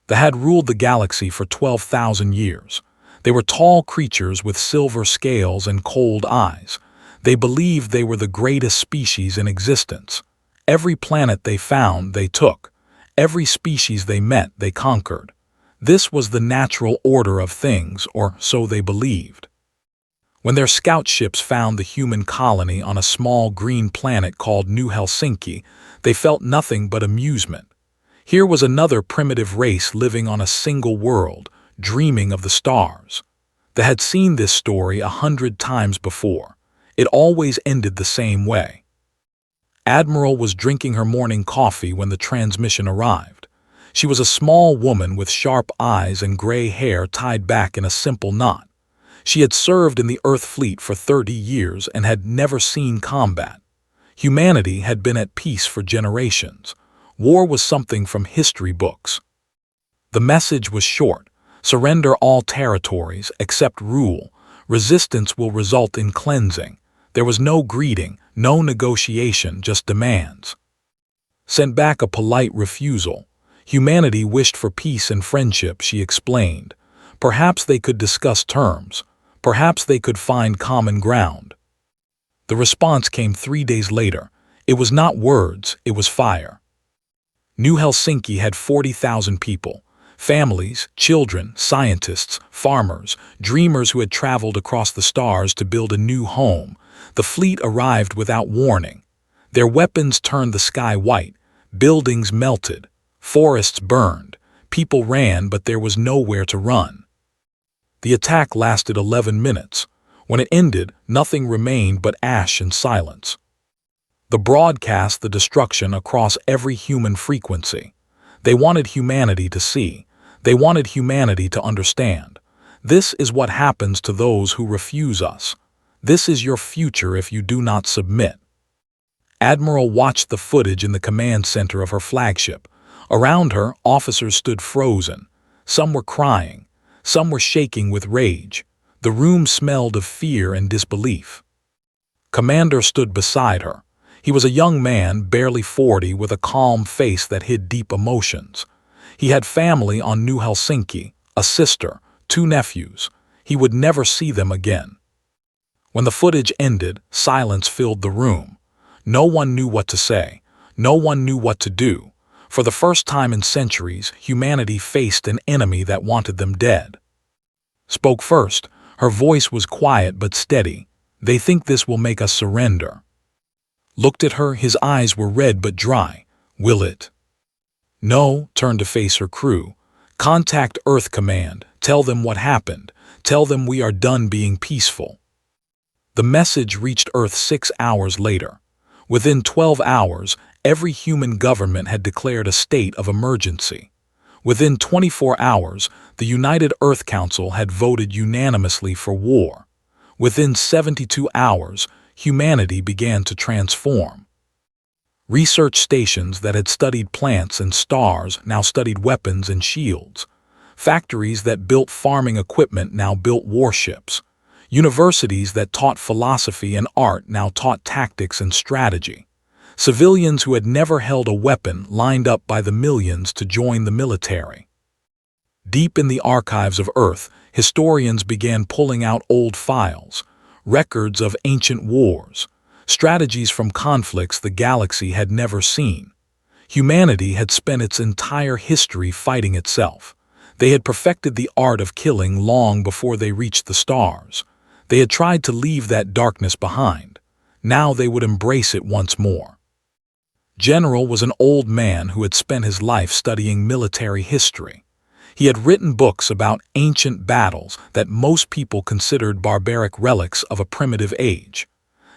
They had ruled the galaxy for 12,000 years. They were tall creatures with silver scales and cold eyes. They believed they were the greatest species in existence. Every planet they found, they took. Every species they met, they conquered. This was the natural order of things, or so they believed. When their scout ships found the human colony on a small green planet called New Helsinki, they felt nothing but amusement. Here was another primitive race living on a single world, dreaming of the stars. They had seen this story 100 times before. It always ended the same way. Admiral was drinking her morning coffee when the transmission arrived. She was a small woman with sharp eyes and gray hair tied back in a simple knot. She had served in the Earth fleet for 30 years and had never seen combat. Humanity had been at peace for generations. War was something from history books. The message was short: surrender all territories, accept rule. Resistance will result in cleansing. There was no greeting, no negotiation, just demands. Sent back a polite refusal. Humanity wished for peace and friendship, she explained. Perhaps they could discuss terms. Perhaps they could find common ground. The response came 3 days later. It was not words, it was fire. New Helsinki had 40,000 people. Families, children, scientists, farmers, dreamers who had traveled across the stars to build a new home. The fleet arrived without warning. Their weapons turned the sky white. Buildings melted. Forests burned. People ran, but there was nowhere to run. The attack lasted 11 minutes. When it ended, nothing remained but ash and silence. The broadcast the destruction across every human frequency. They wanted humanity to see. They wanted humanity to understand. This is what happens to those who refuse us. This is your future if you do not submit. Admiral watched the footage in the command center of her flagship. Around her, officers stood frozen. Some were crying. Some were shaking with rage. The room smelled of fear and disbelief. Commander stood beside her. He was a young man, barely 40, with a calm face that hid deep emotions. He had family on New Helsinki, a sister, 2 nephews. He would never see them again. When the footage ended, silence filled the room. No one knew what to say. No one knew what to do. For the first time in centuries, humanity faced an enemy that wanted them dead. Spoke first. Her voice was quiet but steady. They think this will make us surrender. Looked at her, his eyes were red but dry. Will it? No, turned to face her crew. Contact Earth Command. Tell them what happened. Tell them we are done being peaceful. The message reached Earth 6 hours later. Within 12 hours, every human government had declared a state of emergency. Within 24 hours, the United Earth Council had voted unanimously for war. Within 72 hours, humanity began to transform. Research stations that had studied plants and stars now studied weapons and shields. Factories that built farming equipment now built warships. Universities that taught philosophy and art now taught tactics and strategy. Civilians who had never held a weapon lined up by the millions to join the military. Deep in the archives of Earth, historians began pulling out old files, records of ancient wars, strategies from conflicts the galaxy had never seen. Humanity had spent its entire history fighting itself. They had perfected the art of killing long before they reached the stars. They had tried to leave that darkness behind. Now they would embrace it once more. General was an old man who had spent his life studying military history. He had written books about ancient battles that most people considered barbaric relics of a primitive age.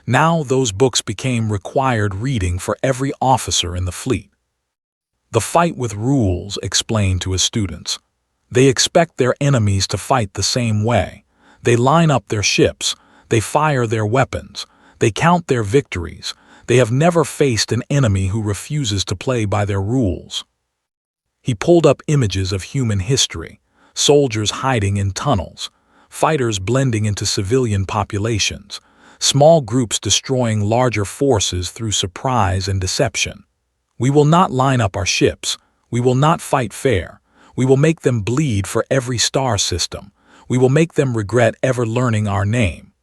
Now those books became required reading for every officer in the fleet. The fight with rules, explained to his students. They expect their enemies to fight the same way. They line up their ships. They fire their weapons. They count their victories. They have never faced an enemy who refuses to play by their rules. He pulled up images of human history, soldiers hiding in tunnels, fighters blending into civilian populations, small groups destroying larger forces through surprise and deception. We will not line up our ships. We will not fight fair. We will make them bleed for every star system. We will make them regret ever learning our name."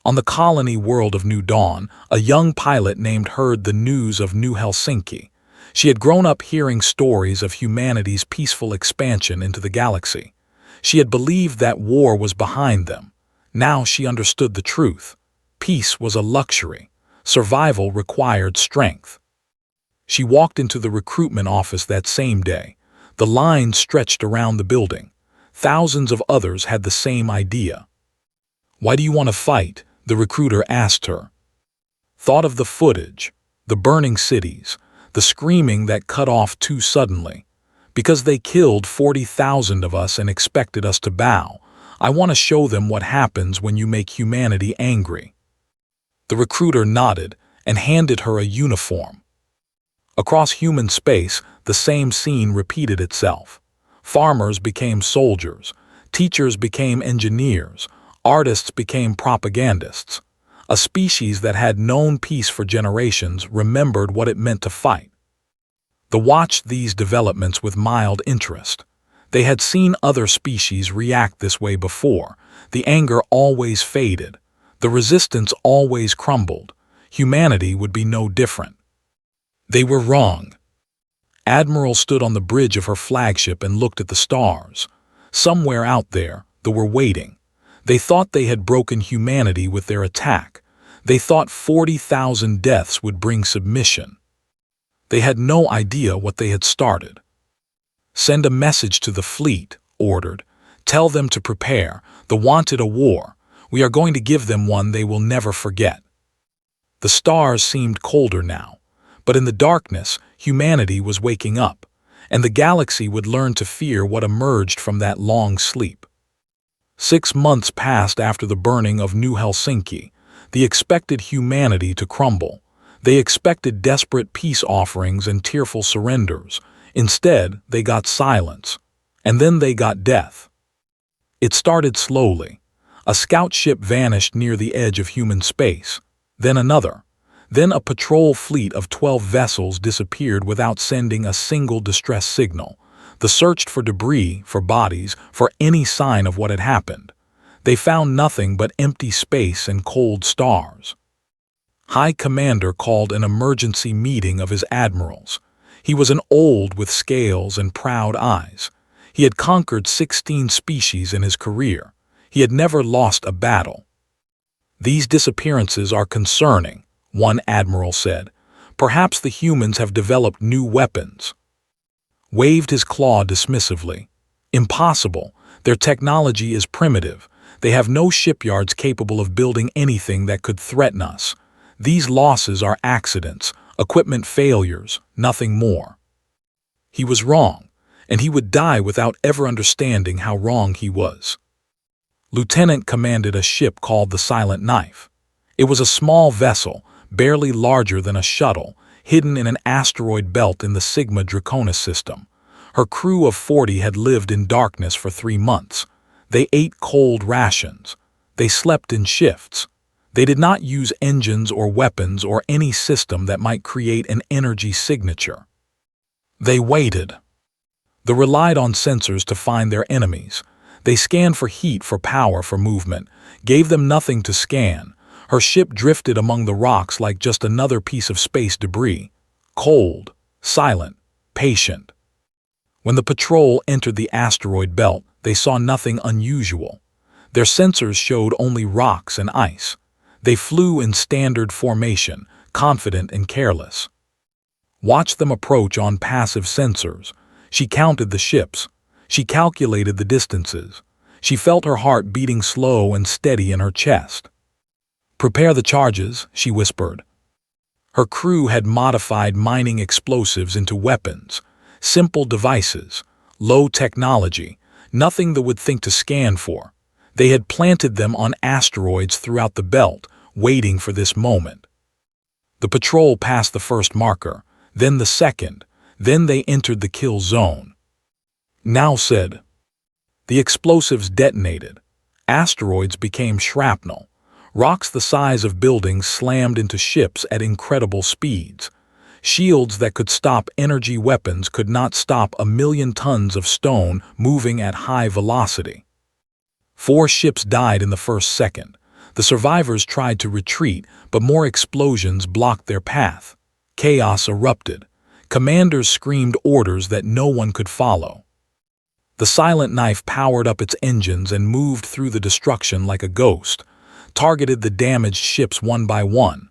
On the colony world of New Dawn, a young pilot named heard the news of New Helsinki. She had grown up hearing stories of humanity's peaceful expansion into the galaxy. She had believed that war was behind them. Now she understood the truth. Peace was a luxury. Survival required strength. She walked into the recruitment office that same day. The line stretched around the building. Thousands of others had the same idea. "Why do you want to fight?" the recruiter asked her. Thought of the footage, the burning cities, the screaming that cut off too suddenly. "Because they killed 40,000 of us and expected us to bow. I want to show them what happens when you make humanity angry." The recruiter nodded and handed her a uniform. Across human space, the same scene repeated itself. Farmers became soldiers, teachers became engineers, artists became propagandists. A species that had known peace for generations remembered what it meant to fight. They watched these developments with mild interest. They had seen other species react this way before. The anger always faded. The resistance always crumbled. Humanity would be no different. They were wrong. Admiral stood on the bridge of her flagship and looked at the stars. Somewhere out there, they were waiting. They thought they had broken humanity with their attack. They thought 40,000 deaths would bring submission. They had no idea what they had started. "Send a message to the fleet," ordered. "Tell them to prepare. They wanted a war. We are going to give them one they will never forget." The stars seemed colder now, but in the darkness, humanity was waking up, and the galaxy would learn to fear what emerged from that long sleep. 6 months passed after the burning of New Helsinki. They expected humanity to crumble. They expected desperate peace offerings and tearful surrenders. Instead, they got silence. And then they got death. It started slowly. A scout ship vanished near the edge of human space. Then another. Then a patrol fleet of 12 vessels disappeared without sending a single distress signal. They searched for debris, for bodies, for any sign of what had happened. They found nothing but empty space and cold stars. High Commander called an emergency meeting of his admirals. He was an old with scales and proud eyes. He had conquered 16 species in his career. He had never lost a battle. "These disappearances are concerning," one admiral said. "Perhaps the humans have developed new weapons." Waved his claw dismissively. "Impossible. Their technology is primitive. They have no shipyards capable of building anything that could threaten us. These losses are accidents, equipment failures, nothing more." He was wrong, and he would die without ever understanding how wrong he was. Lieutenant commanded a ship called the Silent Knife. It was a small vessel, barely larger than a shuttle, hidden in an asteroid belt in the Sigma Draconis system. Her crew of 40 had lived in darkness for 3 months. They ate cold rations. They slept in shifts. They did not use engines or weapons or any system that might create an energy signature. They waited. They relied on sensors to find their enemies. They scanned for heat, for power, for movement, gave them nothing to scan. Her ship drifted among the rocks like just another piece of space debris, cold, silent, patient. When the patrol entered the asteroid belt, they saw nothing unusual. Their sensors showed only rocks and ice. They flew in standard formation, confident and careless. Watch them approach on passive sensors. She counted the ships. She calculated the distances. She felt her heart beating slow and steady in her chest. "Prepare the charges," she whispered. Her crew had modified mining explosives into weapons, simple devices, low technology, nothing they would think to scan for. They had planted them on asteroids throughout the belt, waiting for this moment. The patrol passed the first marker, then the second, then they entered the kill zone. "Now," said. The explosives detonated. Asteroids became shrapnel. Rocks the size of buildings slammed into ships at incredible speeds. Shields that could stop energy weapons could not stop 1,000,000 tons of stone moving at high velocity. 4 ships died in the first second. The survivors tried to retreat, but more explosions blocked their path. Chaos erupted. Commanders screamed orders that no one could follow. The Silent Knife powered up its engines and moved through the destruction like a ghost, targeted the damaged ships one by one.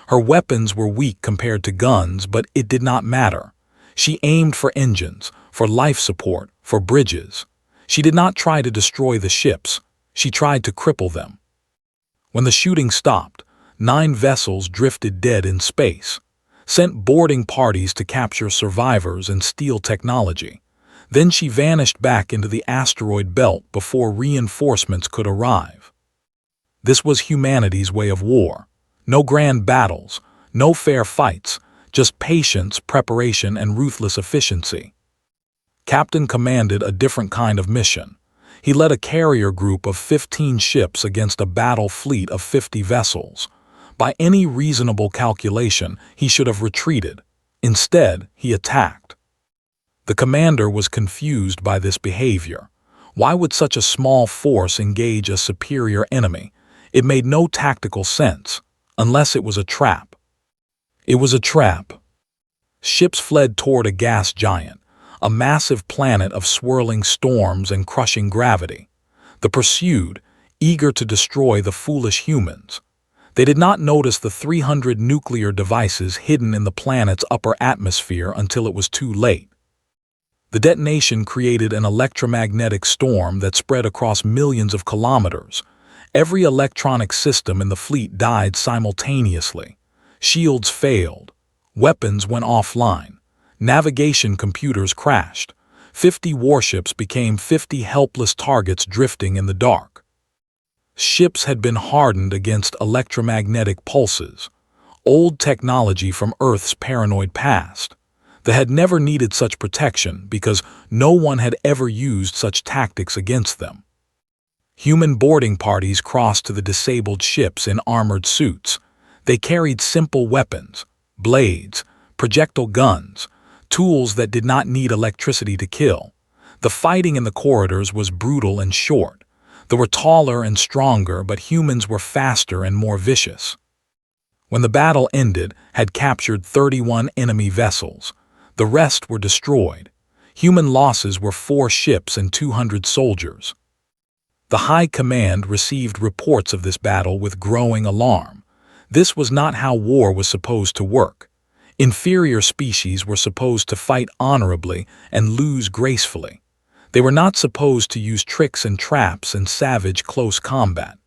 Her weapons were weak compared to guns, but it did not matter. She aimed for engines, for life support, for bridges. She did not try to destroy the ships. She tried to cripple them. When the shooting stopped, 9 vessels drifted dead in space, sent boarding parties to capture survivors and steal technology. Then she vanished back into the asteroid belt before reinforcements could arrive. This was humanity's way of war. No grand battles, no fair fights, just patience, preparation, and ruthless efficiency. Captain commanded a different kind of mission. He led a carrier group of 15 ships against a battle fleet of 50 vessels. By any reasonable calculation, he should have retreated. Instead, he attacked. The commander was confused by this behavior. Why would such a small force engage a superior enemy? It made no tactical sense, unless it was a trap. It was a trap. Ships fled toward a gas giant, a massive planet of swirling storms and crushing gravity. The pursued, eager to destroy the foolish humans. They did not notice the 300 nuclear devices hidden in the planet's upper atmosphere until it was too late. The detonation created an electromagnetic storm that spread across millions of kilometers. Every electronic system in the fleet died simultaneously. Shields failed. Weapons went offline. Navigation computers crashed. 50 warships became 50 helpless targets drifting in the dark. Ships had been hardened against electromagnetic pulses, old technology from Earth's paranoid past. They had never needed such protection because no one had ever used such tactics against them. Human boarding parties crossed to the disabled ships in armored suits. They carried simple weapons, blades, projectile guns, tools that did not need electricity to kill. The fighting in the corridors was brutal and short. They were taller and stronger, but humans were faster and more vicious. When the battle ended, had captured 31 enemy vessels. The rest were destroyed. Human losses were 4 ships and 200 soldiers. The High Command received reports of this battle with growing alarm. This was not how war was supposed to work. Inferior species were supposed to fight honorably and lose gracefully. They were not supposed to use tricks and traps and savage close combat.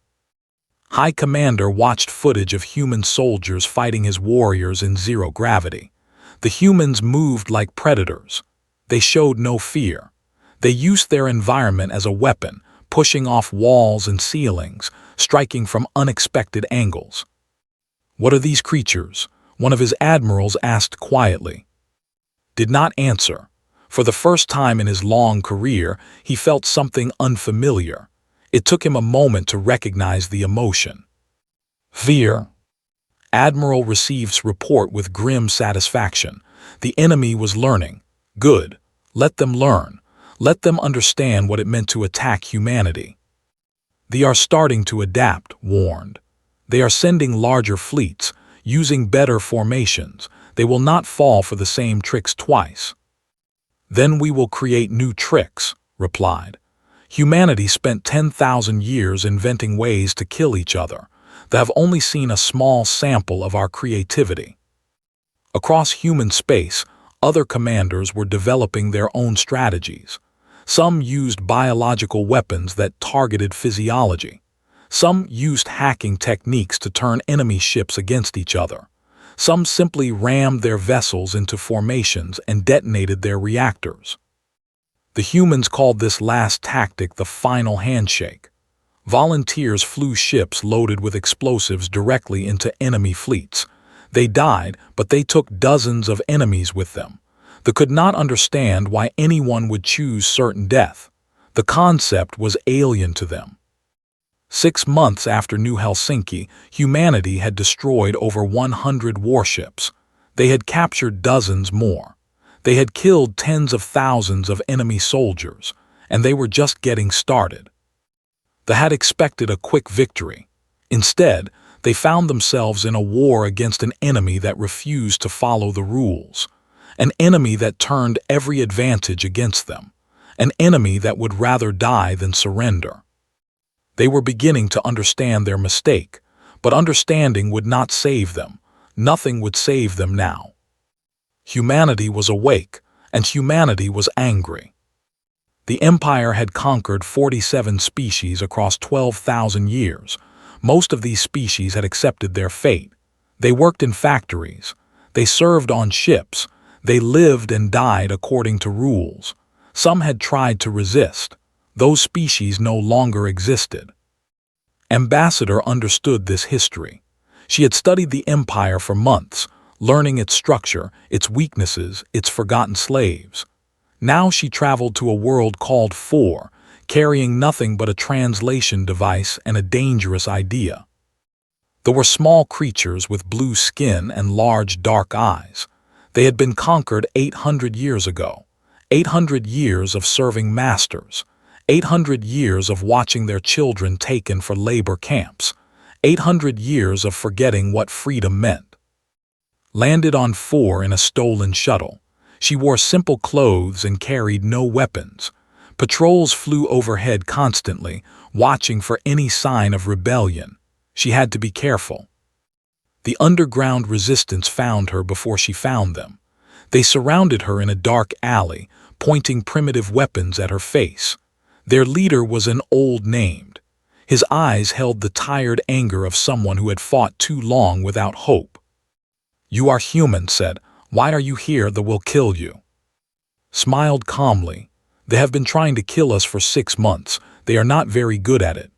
High Commander watched footage of human soldiers fighting his warriors in zero gravity. The humans moved like predators. They showed no fear. They used their environment as a weapon, pushing off walls and ceilings, striking from unexpected angles. "What are these creatures?" one of his admirals asked quietly. Did not answer. For the first time in his long career, he felt something unfamiliar. It took him a moment to recognize the emotion. Fear. Admiral receives report with grim satisfaction. The enemy was learning. Good. Let them learn. Let them understand what it meant to attack humanity. They are starting to adapt, warned. They are sending larger fleets, using better formations. They will not fall for the same tricks twice. Then we will create new tricks, replied. Humanity spent 10,000 years inventing ways to kill each other. They have only seen a small sample of our creativity. Across human space, other commanders were developing their own strategies. Some used biological weapons that targeted physiology. Some used hacking techniques to turn enemy ships against each other. Some simply rammed their vessels into formations and detonated their reactors. The humans called this last tactic the final handshake. Volunteers flew ships loaded with explosives directly into enemy fleets. They died, but they took dozens of enemies with them. They could not understand why anyone would choose certain death. The concept was alien to them. 6 months after New Helsinki, humanity had destroyed over 100 warships. They had captured dozens more. They had killed tens of thousands of enemy soldiers, and they were just getting started. They had expected a quick victory. Instead, they found themselves in a war against an enemy that refused to follow the rules, an enemy that turned every advantage against them, an enemy that would rather die than surrender. They were beginning to understand their mistake, but understanding would not save them. Nothing would save them now. Humanity was awake, and humanity was angry. The Empire had conquered 47 species across 12,000 years. Most of these species had accepted their fate. They worked in factories. They served on ships. They lived and died according to rules. Some had tried to resist. Those species no longer existed. Ambassador understood this history. She had studied the Empire for months, learning its structure, its weaknesses, its forgotten slaves. Now she traveled to a world called Four, carrying nothing but a translation device and a dangerous idea. There were small creatures with blue skin and large dark eyes. They had been conquered 800 years ago. 800 years of serving masters. 800 years of watching their children taken for labor camps. 800 years of forgetting what freedom meant. Landed on Four in a stolen shuttle. She wore simple clothes and carried no weapons. Patrols flew overhead constantly, watching for any sign of rebellion. She had to be careful. The underground resistance found her before she found them. They surrounded her in a dark alley, pointing primitive weapons at her face. Their leader was an old named. His eyes held the tired anger of someone who had fought too long without hope. "You are human," said. "Why are you here? They will kill you." Smiled calmly. "They have been trying to kill us for 6 months. They are not very good at it."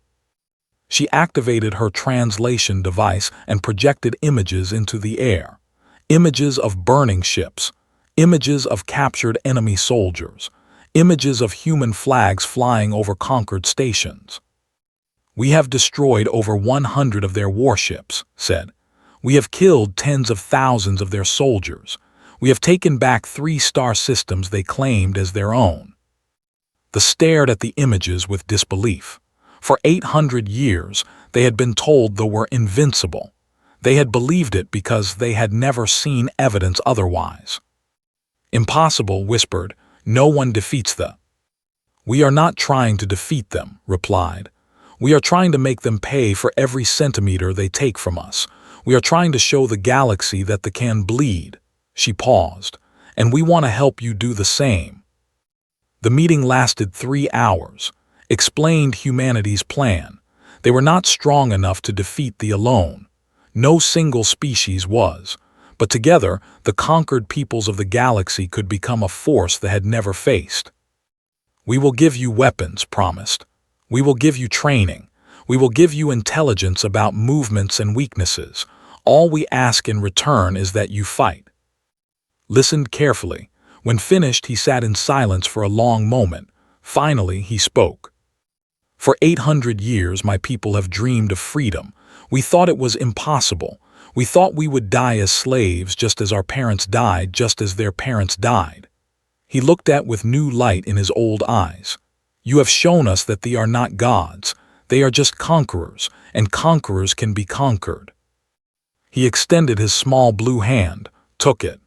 She activated her translation device and projected images into the air. Images of burning ships. Images of captured enemy soldiers. Images of human flags flying over conquered stations. "We have destroyed over 100 of their warships," said. "We have killed tens of thousands of their soldiers. We have taken back 3 star systems they claimed as their own." They stared at the images with disbelief. For 800 years, they had been told they were invincible. They had believed it because they had never seen evidence otherwise. "Impossible," whispered. "No one defeats them." "We are not trying to defeat them," replied. "We are trying to make them pay for every centimeter they take from us. We are trying to show the galaxy that they can bleed." She paused. "And we want to help you do the same." The meeting lasted 3 hours. Explained humanity's plan. They were not strong enough to defeat the alone. No single species was. But together, the conquered peoples of the galaxy could become a force they had never faced. "We will give you weapons," promised. "We will give you training. We will give you intelligence about movements and weaknesses. All we ask in return is that you fight." Listened carefully. When finished, he sat in silence for a long moment. Finally, he spoke. "For 800 years, my people have dreamed of freedom. We thought it was impossible. We thought we would die as slaves just as our parents died, just as their parents died." He looked at with new light in his old eyes. "You have shown us that they are not gods. They are just conquerors, and conquerors can be conquered." He extended his small blue hand, took it.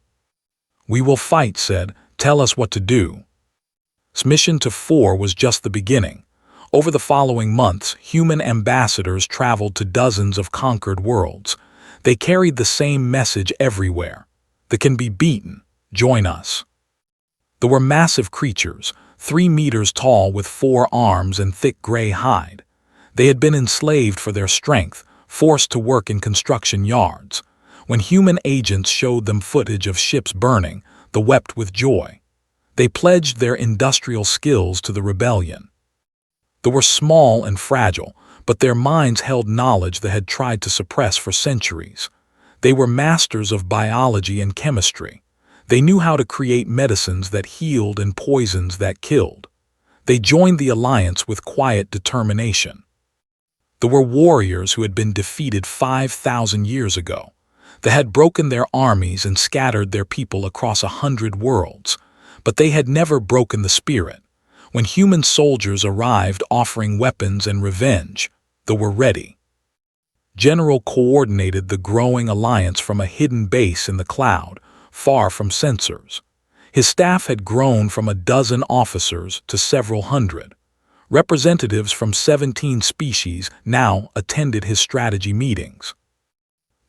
"We will fight," said. "Tell us what to do." His mission to Four was just the beginning. Over the following months, human ambassadors traveled to dozens of conquered worlds. They carried the same message everywhere. "They can be beaten. Join us." There were massive creatures, 3 meters tall with 4 arms and thick gray hide. They had been enslaved for their strength, forced to work in construction yards. When human agents showed them footage of ships burning, they wept with joy. They pledged their industrial skills to the rebellion. They were small and fragile, but their minds held knowledge they had tried to suppress for centuries. They were masters of biology and chemistry. They knew how to create medicines that healed and poisons that killed. They joined the alliance with quiet determination. There were warriors who had been defeated 5,000 years ago. They had broken their armies and scattered their people across 100 worlds, but they had never broken the spirit. When human soldiers arrived offering weapons and revenge, they were ready. General coordinated the growing alliance from a hidden base in the cloud, far from sensors. His staff had grown from a dozen officers to several hundred. Representatives from 17 species now attended his strategy meetings.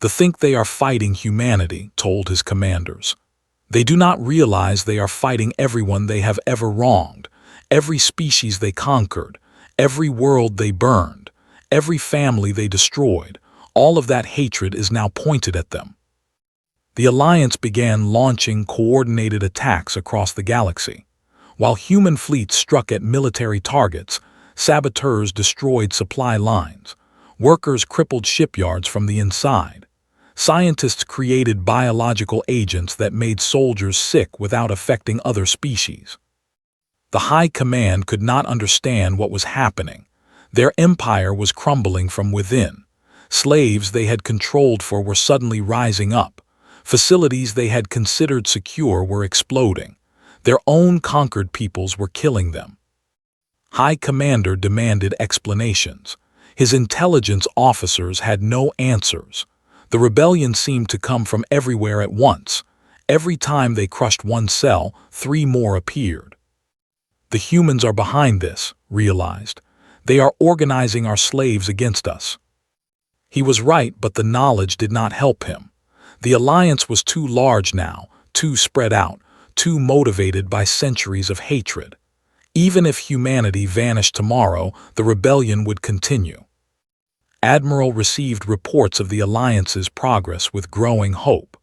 They think they are fighting humanity, told his commanders. They do not realize they are fighting everyone they have ever wronged, every species they conquered, every world they burned, every family they destroyed. All of that hatred is now pointed at them. The Alliance began launching coordinated attacks across the galaxy. While human fleets struck at military targets, saboteurs destroyed supply lines. Workers crippled shipyards from the inside. Scientists created biological agents that made soldiers sick without affecting other species. The High Command could not understand what was happening. Their empire was crumbling from within. Slaves they had controlled for were suddenly rising up. Facilities they had considered secure were exploding. Their own conquered peoples were killing them. High Commander demanded explanations. His intelligence officers had no answers. The rebellion seemed to come from everywhere at once. Every time they crushed one cell, 3 more appeared. The humans are behind this, realized. They are organizing our slaves against us. He was right, but the knowledge did not help him. The alliance was too large now, too spread out, too motivated by centuries of hatred. Even if humanity vanished tomorrow, the rebellion would continue. Admiral received reports of the Alliance's progress with growing hope.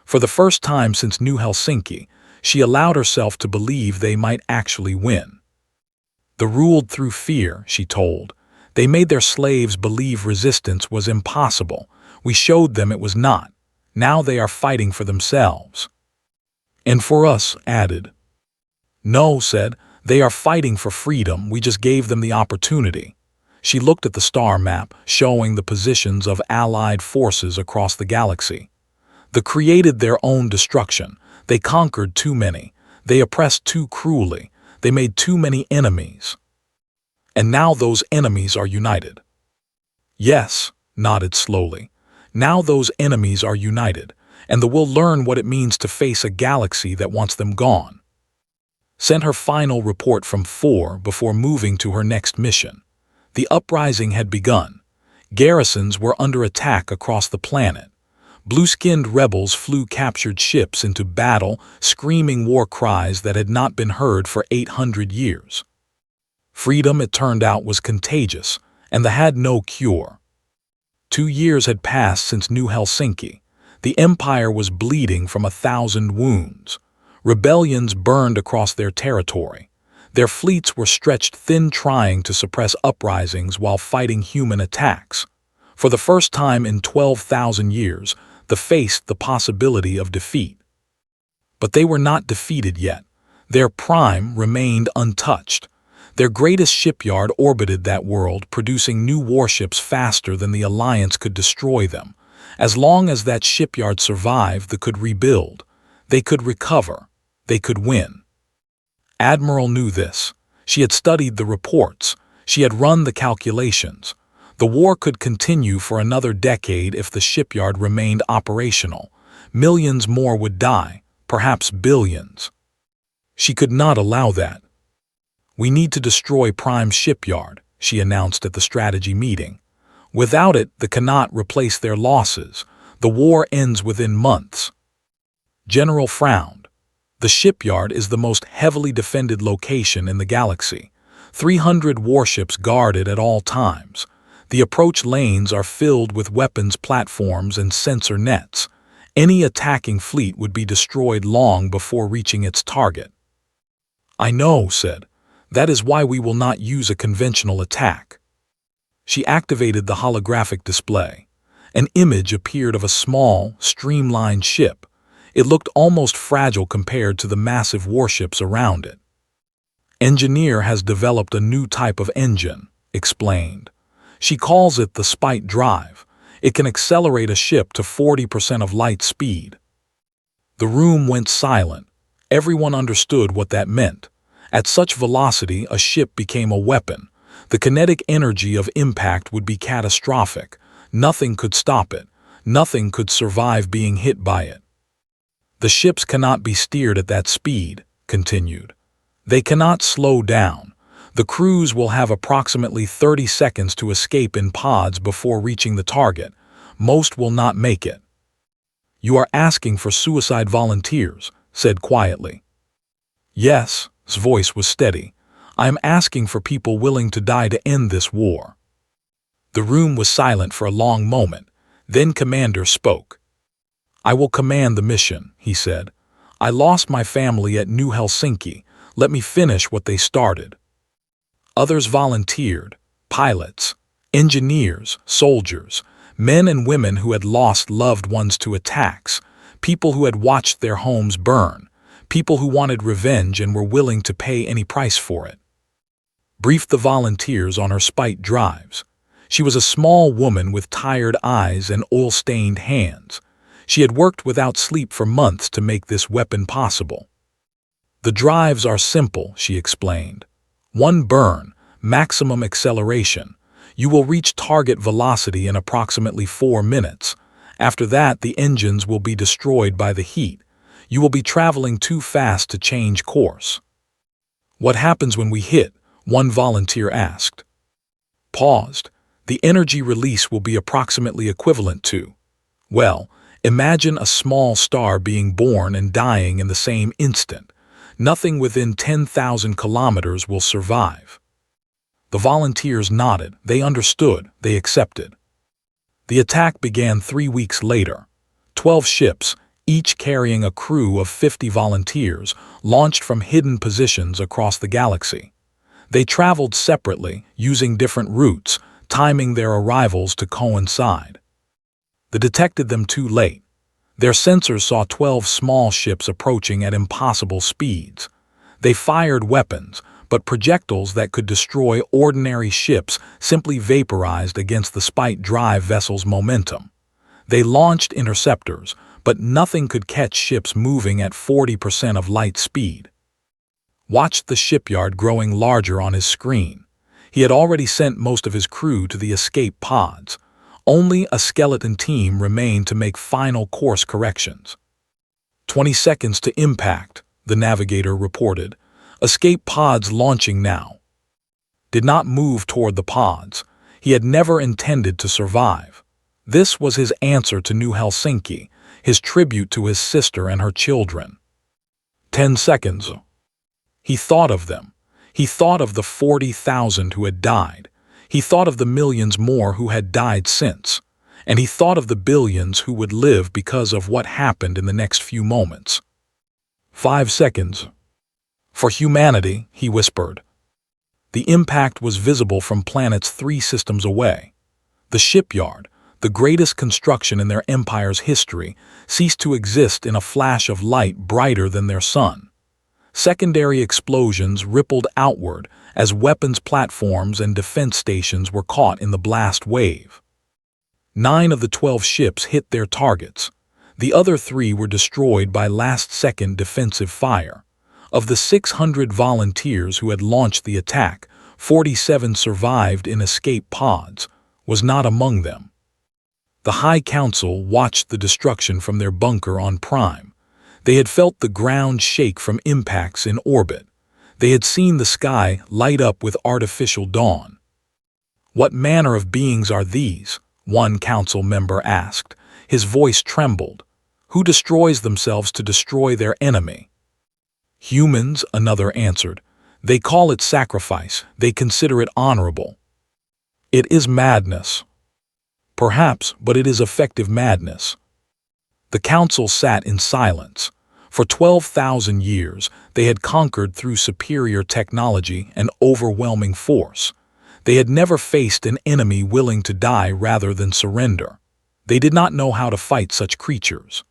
For the first time since New Helsinki, she allowed herself to believe they might actually win. They ruled through fear, she told. They made their slaves believe resistance was impossible. We showed them it was not. Now they are fighting for themselves. And for us, added. No, said, they are fighting for freedom, we just gave them the opportunity. She looked at the star map, showing the positions of Allied forces across the galaxy. They created their own destruction. They conquered too many. They oppressed too cruelly. They made too many enemies. And now those enemies are united. Yes, nodded slowly. Now those enemies are united, and they will learn what it means to face a galaxy that wants them gone. Sent her final report from 4 before moving to her next mission. The uprising had begun. Garrisons were under attack across the planet. Blue-skinned rebels flew captured ships into battle, screaming war cries that had not been heard for 800 years. Freedom, it turned out, was contagious, and they had no cure. 2 years had passed since New Helsinki. The empire was bleeding from 1,000 wounds. Rebellions burned across their territory. Their fleets were stretched thin trying to suppress uprisings while fighting human attacks. For the first time in 12,000 years, they faced the possibility of defeat. But they were not defeated yet. Their prime remained untouched. Their greatest shipyard orbited that world, producing new warships faster than the Alliance could destroy them. As long as that shipyard survived, they could rebuild. They could recover. They could win. Admiral knew this. She had studied the reports. She had run the calculations. The war could continue for another decade if the shipyard remained operational. Millions more would die, perhaps billions. She could not allow that. We need to destroy Prime's shipyard, she announced at the strategy meeting. Without it, they cannot replace their losses. The war ends within months. General frowned. The shipyard is the most heavily defended location in the galaxy. 300 warships guarded at all times. The approach lanes are filled with weapons platforms and sensor nets. Any attacking fleet would be destroyed long before reaching its target. I know, said. That is why we will not use a conventional attack. She activated the holographic display. An image appeared of a small, streamlined ship. It looked almost fragile compared to the massive warships around it. Engineer has developed a new type of engine, explained. She calls it the Spite Drive. It can accelerate a ship to 40% of light speed. The room went silent. Everyone understood what that meant. At such velocity, a ship became a weapon. The kinetic energy of impact would be catastrophic. Nothing could stop it. Nothing could survive being hit by it. The ships cannot be steered at that speed, continued. They cannot slow down. The crews will have approximately 30 seconds to escape in pods before reaching the target. Most will not make it. You are asking for suicide volunteers, said quietly. Yes, his voice was steady. I am asking for people willing to die to end this war. The room was silent for a long moment. Then Commander spoke. I will command the mission, he said. I lost my family at New Helsinki. Let me finish what they started. Others volunteered, pilots, engineers, soldiers, men and women who had lost loved ones to attacks, people who had watched their homes burn, people who wanted revenge and were willing to pay any price for it. Briefed the volunteers on her spite drives. She was a small woman with tired eyes and oil-stained hands. She had worked without sleep for months to make this weapon possible. The drives are simple, she explained. One burn, maximum acceleration. You will reach target velocity in approximately 4 minutes. After that, the engines will be destroyed by the heat. You will be traveling too fast to change course. What happens when we hit? One volunteer asked. Paused. The energy release will be approximately equivalent to, well, imagine a small star being born and dying in the same instant. Nothing within 10,000 kilometers will survive. The volunteers nodded. They understood. They accepted. The attack began 3 weeks later. 12 ships, each carrying a crew of 50 volunteers, launched from hidden positions across the galaxy. They traveled separately, using different routes, timing their arrivals to coincide. They detected them too late. Their sensors saw 12 small ships approaching at impossible speeds. They fired weapons, but projectiles that could destroy ordinary ships simply vaporized against the spite drive vessel's momentum. They launched interceptors, but nothing could catch ships moving at 40% of light speed. Watched the shipyard growing larger on his screen. He had already sent most of his crew to the escape pods. Only a skeleton team remained to make final course corrections. 20 seconds to impact, the navigator reported. Escape pods launching now. Did not move toward the pods. He had never intended to survive. This was his answer to New Helsinki, his tribute to his sister and her children. 10 seconds. He thought of them. He thought of the 40,000 who had died. He thought of the millions more who had died since. And he thought of the billions who would live because of what happened in the next few moments. 5 seconds. For humanity, he whispered. The impact was visible from planets 3 systems away. The shipyard, the greatest construction in their empire's history, ceased to exist in a flash of light brighter than their sun. Secondary explosions rippled outward as weapons platforms and defense stations were caught in the blast wave. 9 of the 12 ships hit their targets. The other 3 were destroyed by last-second defensive fire. Of the 600 volunteers who had launched the attack, 47 survived in escape pods, was not among them. The High Council watched the destruction from their bunker on Prime. They had felt the ground shake from impacts in orbit. They had seen the sky light up with artificial dawn. What manner of beings are these? One council member asked. His voice trembled. Who destroys themselves to destroy their enemy? Humans, another answered. They call it sacrifice. They consider it honorable. It is madness. Perhaps, but it is effective madness. The council sat in silence. For 12,000 years, they had conquered through superior technology and overwhelming force. They had never faced an enemy willing to die rather than surrender. They did not know how to fight such creatures.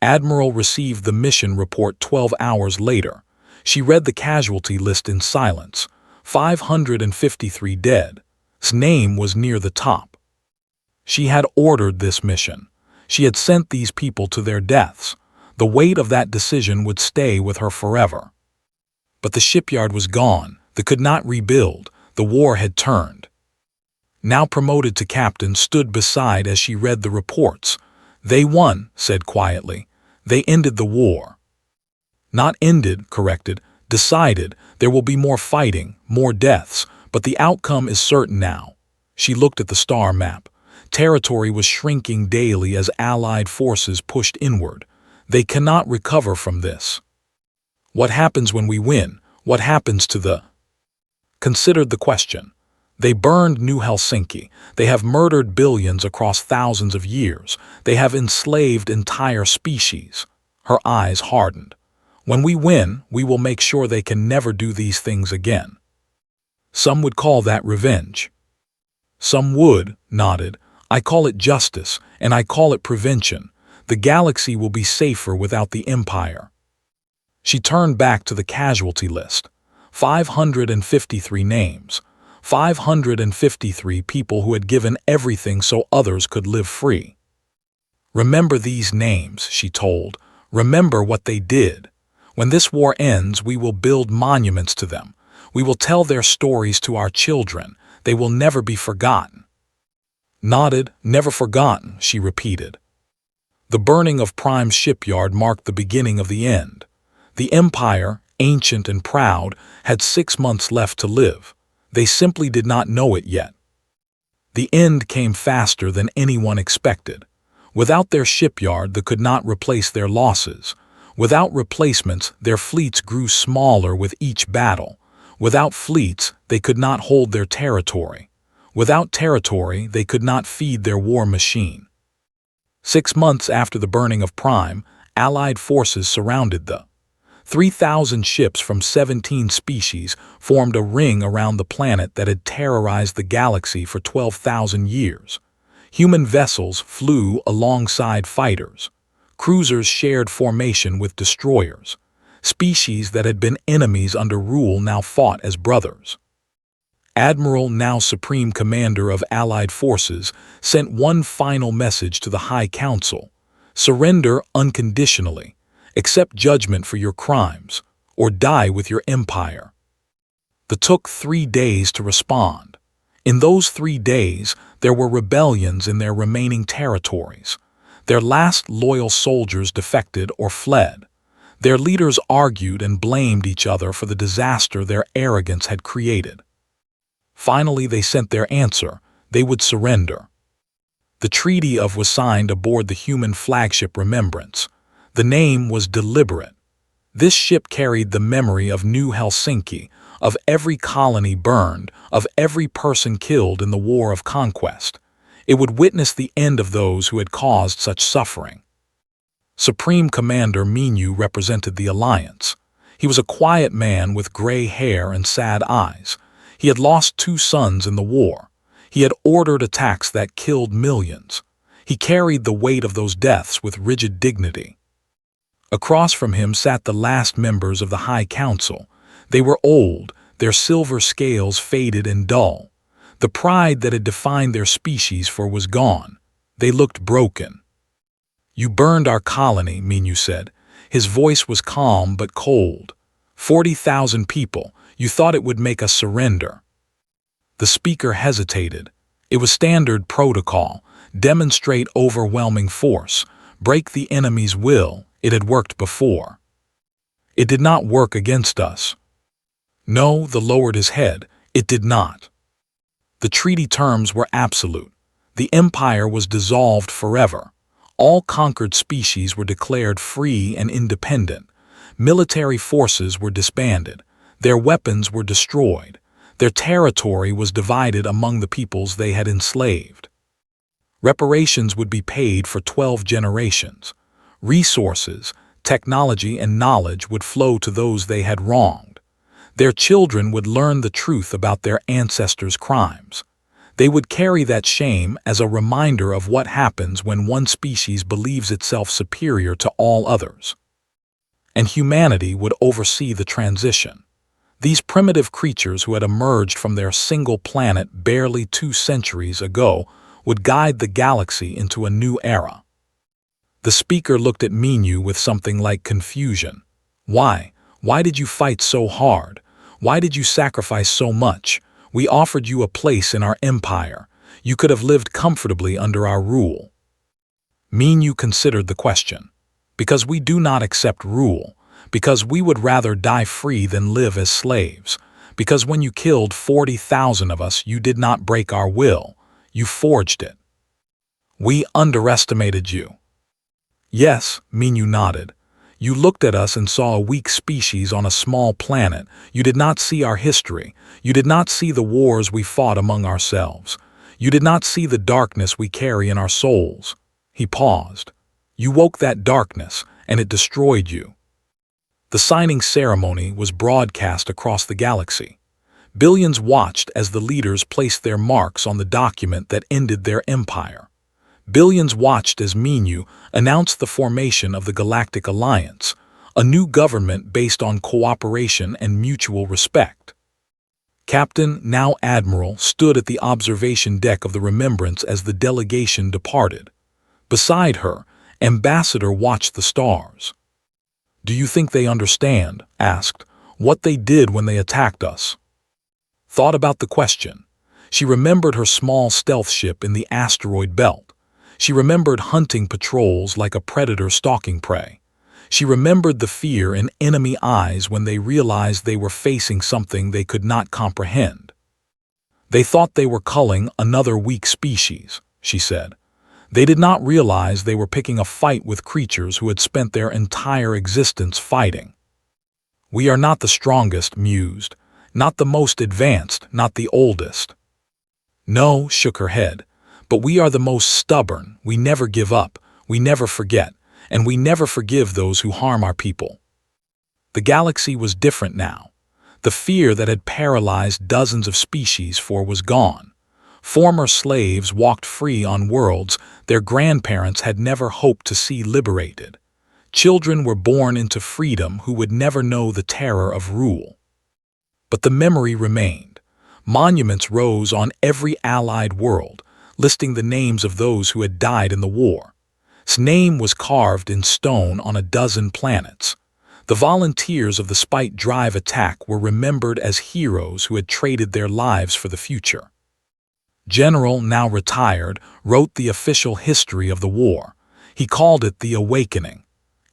Admiral received the mission report 12 hours later. She read the casualty list in silence. 553 dead. His name was near the top. She had ordered this mission. She had sent these people to their deaths. The weight of that decision would stay with her forever. But the shipyard was gone. They could not rebuild. The war had turned. Now promoted to captain, stood beside as she read the reports. They won, said quietly. They ended the war. Not ended, corrected, decided. There will be more fighting, more deaths, but the outcome is certain now. She looked at the star map. Territory was shrinking daily as Allied forces pushed inward. They cannot recover from this. What happens when we win? What happens to the... Considered the question. They burned New Helsinki. They have murdered billions across thousands of years. They have enslaved entire species. Her eyes hardened. When we win, we will make sure they can never do these things again. Some would call that revenge. Some would, nodded. I call it justice, and I call it prevention. The galaxy will be safer without the Empire. She turned back to the casualty list. 553 names. 553 people who had given everything so others could live free. Remember these names, she told. Remember what they did. When this war ends, we will build monuments to them. We will tell their stories to our children. They will never be forgotten. Nodded, never forgotten, she repeated. The burning of Prime's shipyard marked the beginning of the end. The Empire, ancient and proud, had 6 months left to live. They simply did not know it yet. The end came faster than anyone expected. Without their shipyard, they could not replace their losses. Without replacements, their fleets grew smaller with each battle. Without fleets, they could not hold their territory. Without territory, they could not feed their war machine. 6 months after the burning of Prime, Allied forces surrounded the 3,000 ships from 17 species formed a ring around the planet that had terrorized the galaxy for 12,000 years. Human vessels flew alongside fighters. Cruisers shared formation with destroyers. Species that had been enemies under rule now fought as brothers. Admiral, now Supreme Commander of Allied forces, sent one final message to the High Council. Surrender unconditionally. Accept judgment for your crimes, or die with your empire. It took 3 days to respond. In those 3 days, there were rebellions in their remaining territories. Their last loyal soldiers defected or fled. Their leaders argued and blamed each other for the disaster their arrogance had created. Finally, they sent their answer. They would surrender. The Treaty of was signed aboard the human flagship Remembrance. The name was deliberate. This ship carried the memory of New Helsinki, of every colony burned, of every person killed in the war of conquest. It would witness the end of those who had caused such suffering. Supreme Commander Minu represented the Alliance. He was a quiet man with gray hair and sad eyes. He had lost 2 sons in the war. He had ordered attacks that killed millions. He carried the weight of those deaths with rigid dignity. Across from him sat the last members of the High Council. They were old, their silver scales faded and dull. The pride that had defined their species was gone. They looked broken. You burned our colony, Minu said. His voice was calm but cold. 40,000 people. You thought it would make us surrender. The speaker hesitated. It was standard protocol. Demonstrate overwhelming force. Break the enemy's will. It had worked before. It did not work against us. No, the lowered his head. It did not. The treaty terms were absolute. The empire was dissolved forever. All conquered species were declared free and independent. Military forces were disbanded. Their weapons were destroyed. Their territory was divided among the peoples they had enslaved. Reparations would be paid for 12 generations. Resources, technology, and knowledge would flow to those they had wronged. Their children would learn the truth about their ancestors' crimes. They would carry that shame as a reminder of what happens when one species believes itself superior to all others. And humanity would oversee the transition. These primitive creatures who had emerged from their single planet barely 2 centuries ago would guide the galaxy into a new era. The speaker looked at Minu with something like confusion. Why? Why did you fight so hard? Why did you sacrifice so much? We offered you a place in our empire. You could have lived comfortably under our rule. Minu considered the question. Because we do not accept rule. Because we would rather die free than live as slaves. Because when you killed 40,000 of us, you did not break our will. You forged it. We underestimated you. Yes, Minu nodded. You looked at us and saw a weak species on a small planet. You did not see our history. You did not see the wars we fought among ourselves. You did not see the darkness we carry in our souls. He paused. You woke that darkness, and it destroyed you. The signing ceremony was broadcast across the galaxy. Billions watched as the leaders placed their marks on the document that ended their empire. Billions watched as Minu announced the formation of the Galactic Alliance, a new government based on cooperation and mutual respect. Captain, now Admiral, stood at the observation deck of the Remembrance as the delegation departed. Beside her, Ambassador watched the stars. Do you think they understand, asked, what they did when they attacked us? Thought about the question. She remembered her small stealth ship in the asteroid belt. She remembered hunting patrols like a predator stalking prey. She remembered the fear in enemy eyes when they realized they were facing something they could not comprehend. They thought they were culling another weak species, she said. They did not realize they were picking a fight with creatures who had spent their entire existence fighting. We are not the strongest, mused. Not the most advanced, not the oldest. No, shook her head. But we are the most stubborn. We never give up. We never forget. And we never forgive those who harm our people. The galaxy was different now. The fear that had paralyzed dozens of species was gone. Former slaves walked free on worlds their grandparents had never hoped to see liberated. Children were born into freedom who would never know the terror of rule. But the memory remained. Monuments rose on every allied world, listing the names of those who had died in the war. His name was carved in stone on a dozen planets. The volunteers of the Spite Drive attack were remembered as heroes who had traded their lives for the future. General, now retired, wrote the official history of the war. He called it the Awakening.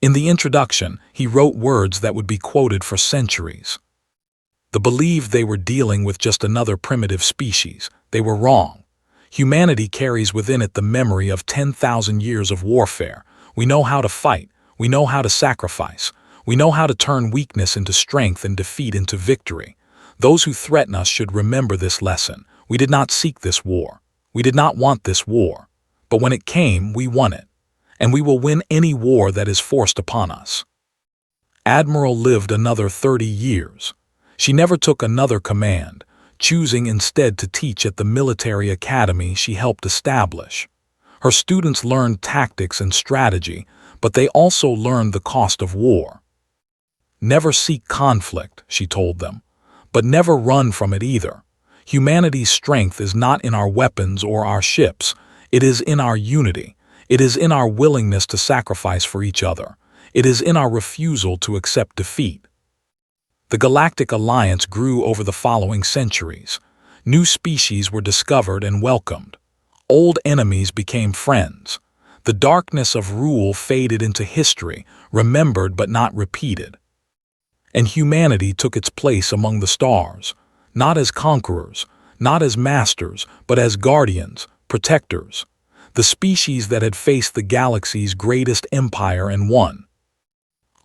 In the introduction, he wrote words that would be quoted for centuries. They believed they were dealing with just another primitive species. They were wrong. Humanity carries within it the memory of 10,000 years of warfare. We know how to fight. We know how to sacrifice. We know how to turn weakness into strength and defeat into victory. Those who threaten us should remember this lesson. We did not seek this war. We did not want this war. But when it came, we won it. And we will win any war that is forced upon us. Admiral lived another 30 years. She never took another command, choosing instead to teach at the military academy she helped establish. Her students learned tactics and strategy, but they also learned the cost of war. Never seek conflict, she told them, but never run from it either. Humanity's strength is not in our weapons or our ships. It is in our unity. It is in our willingness to sacrifice for each other. It is in our refusal to accept defeat. The Galactic Alliance grew over the following centuries. New species were discovered and welcomed. Old enemies became friends. The darkness of rule faded into history, remembered but not repeated. And humanity took its place among the stars, not as conquerors, not as masters, but as guardians, protectors. The species that had faced the galaxy's greatest empire and won.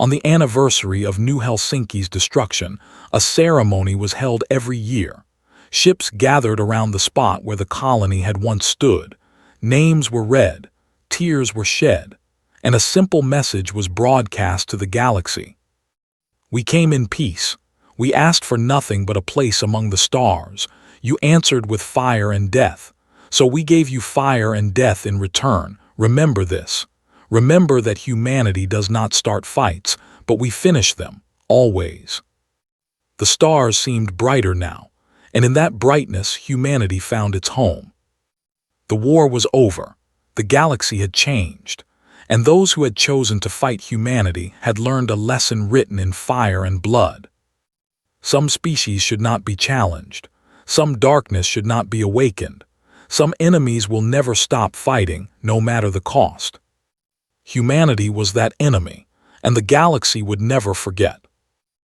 On the anniversary of New Helsinki's destruction, a ceremony was held every year. Ships gathered around the spot where the colony had once stood. Names were read, tears were shed, and a simple message was broadcast to the galaxy. We came in peace. We asked for nothing but a place among the stars. You answered with fire and death. So we gave you fire and death in return. Remember this. Remember that humanity does not start fights, but we finish them, always. The stars seemed brighter now, and in that brightness humanity found its home. The war was over. The galaxy had changed. And those who had chosen to fight humanity had learned a lesson written in fire and blood. Some species should not be challenged. Some darkness should not be awakened. Some enemies will never stop fighting, no matter the cost. Humanity was that enemy, and the galaxy would never forget.